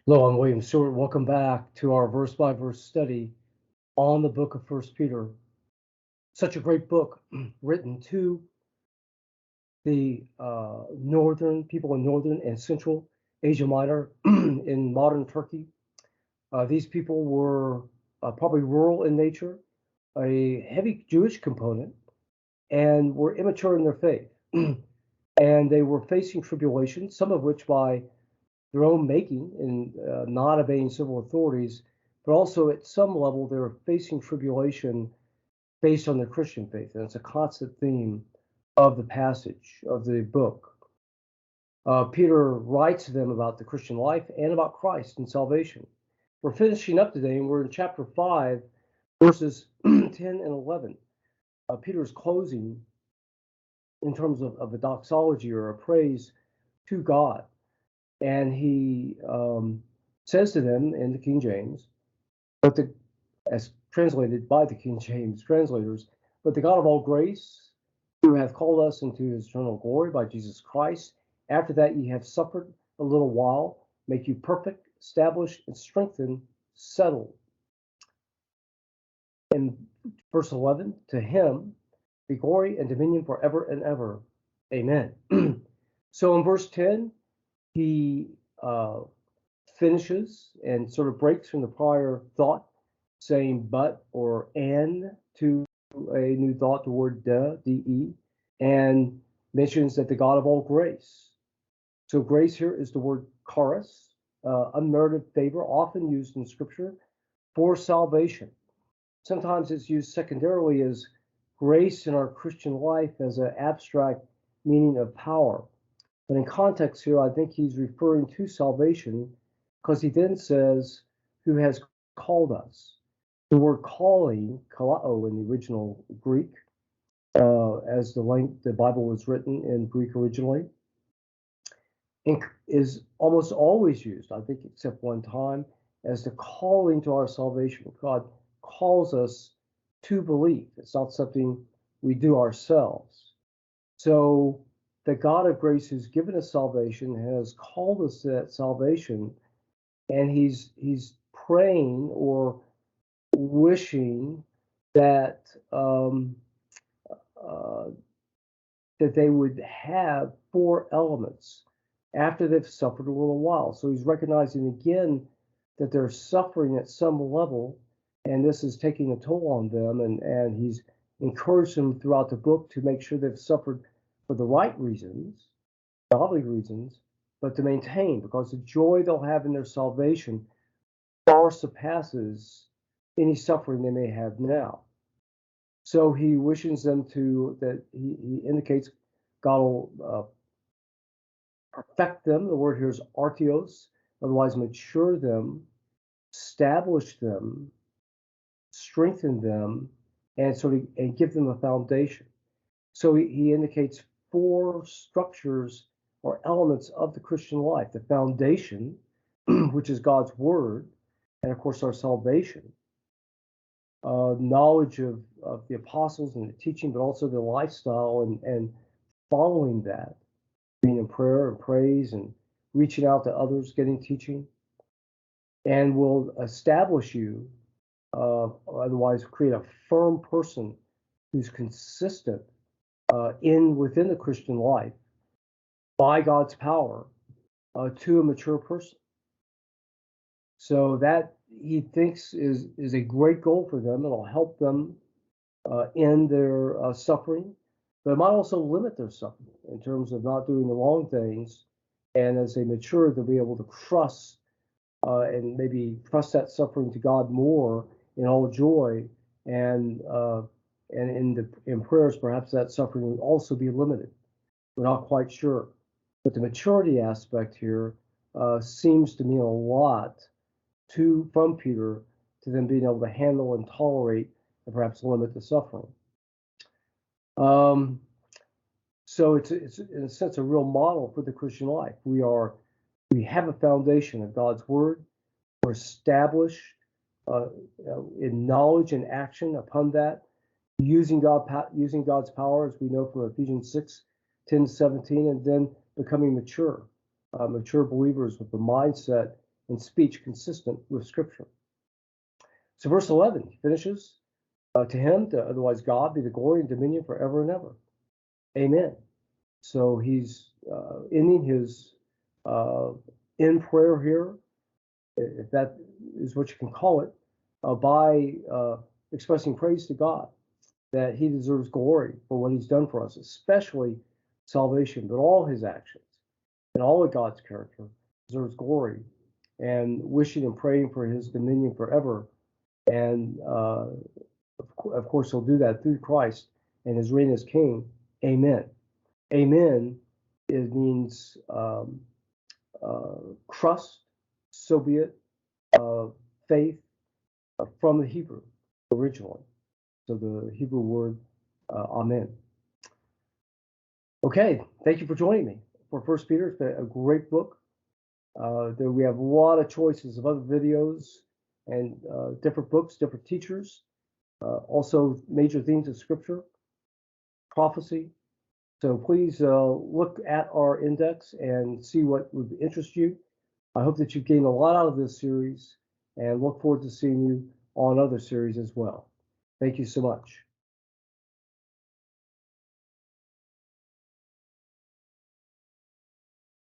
Hello, I'm William Stewart. Welcome back to our verse by verse study on the book of First Peter. Such a great book written to the northern people in northern and central Asia Minor in modern Turkey. These people were probably rural in nature, a heavy Jewish component, and were immature in their faith. And they were facing tribulation, some of which by their own making and not obeying civil authorities, but also at some level they were facing tribulation based on their Christian faith. And it's a constant theme of the passage of the book. Peter writes to them about the Christian life and about Christ and salvation. We're finishing up today, and we're in chapter 5, verses 10 and 11. Peter's closing in terms of a doxology or a praise to God. And he says to them in the King James, as translated by the King James translators, but the God of all grace, who hath called us into his eternal glory by Jesus Christ, after that ye have suffered a little while, make you perfect, established, and strengthened, settled. In verse 11, to him be glory and dominion forever and ever. Amen. So in verse 10, he finishes and sort of breaks from the prior thought, saying but or and to a new thought, the word de, and mentions that the God of all grace. So grace here is the word charis, unmerited favor, often used in Scripture for salvation. Sometimes it's used secondarily as grace in our Christian life as an abstract meaning of power. But in context here, I think he's referring to salvation because he then says, who has called us. The word calling, kalao in the original Greek, as the Bible was written in Greek originally, is almost always used, I think, except one time, as the calling to our salvation. God calls us to believe. It's not something we do ourselves. So the God of grace who's given us salvation has called us to that salvation, and he's praying or wishing that that they would have 4 elements after they've suffered a little while. So he's recognizing again that they're suffering at some level, and this is taking a toll on them, and he's encouraged them throughout the book to make sure they've suffered for the right reasons, godly reasons, but to maintain, because the joy they'll have in their salvation far surpasses any suffering they may have now. So he wishes them that he indicates God will perfect them. The word here is artios, otherwise mature them, establish them, strengthen them, and give them a foundation. So he indicates 4 structures or elements of the Christian life: the foundation, which is God's word, and of course our salvation, knowledge of the apostles and the teaching, but also the lifestyle and following that, being in prayer and praise and reaching out to others, getting teaching, and will establish you, otherwise create a firm person who's consistent within the Christian life by God's power to a mature person. So that he thinks is a great goal for them. It'll help them in their suffering, but it might also limit their suffering in terms of not doing the wrong things. And as they mature, they'll be able to trust and maybe trust that suffering to God more in all joy, and in prayers, perhaps that suffering will also be limited. We're not quite sure, but the maturity aspect here seems to mean a lot from Peter to them being able to handle and tolerate and perhaps limit the suffering. So it's in a sense a real model for the Christian life. We have a foundation of God's word. We're established in knowledge and action upon that, using God's power, as we know from Ephesians 6:10-17, and then becoming mature believers with the mindset and speech consistent with Scripture. So verse 11 finishes, to him, to otherwise God, be the glory and dominion forever and ever. Amen. So he's ending his in prayer here, if that is what you can call it, by expressing praise to God, that he deserves glory for what he's done for us, especially salvation, but all his actions and all of God's character deserves glory, and wishing and praying for his dominion forever. And of course, he'll do that through Christ and his reign as king. Amen. Amen. It means trust, so be it, faith, from the Hebrew originally. So the Hebrew word amen. Okay, thank you for joining me for First Peter. It's been a great book. There we have a lot of choices of other videos and different books, different teachers. Also major themes of Scripture, prophecy. So please look at our index and see what would interest you. I hope that you've gained a lot out of this series, and look forward to seeing you on other series as well. Thank you so much.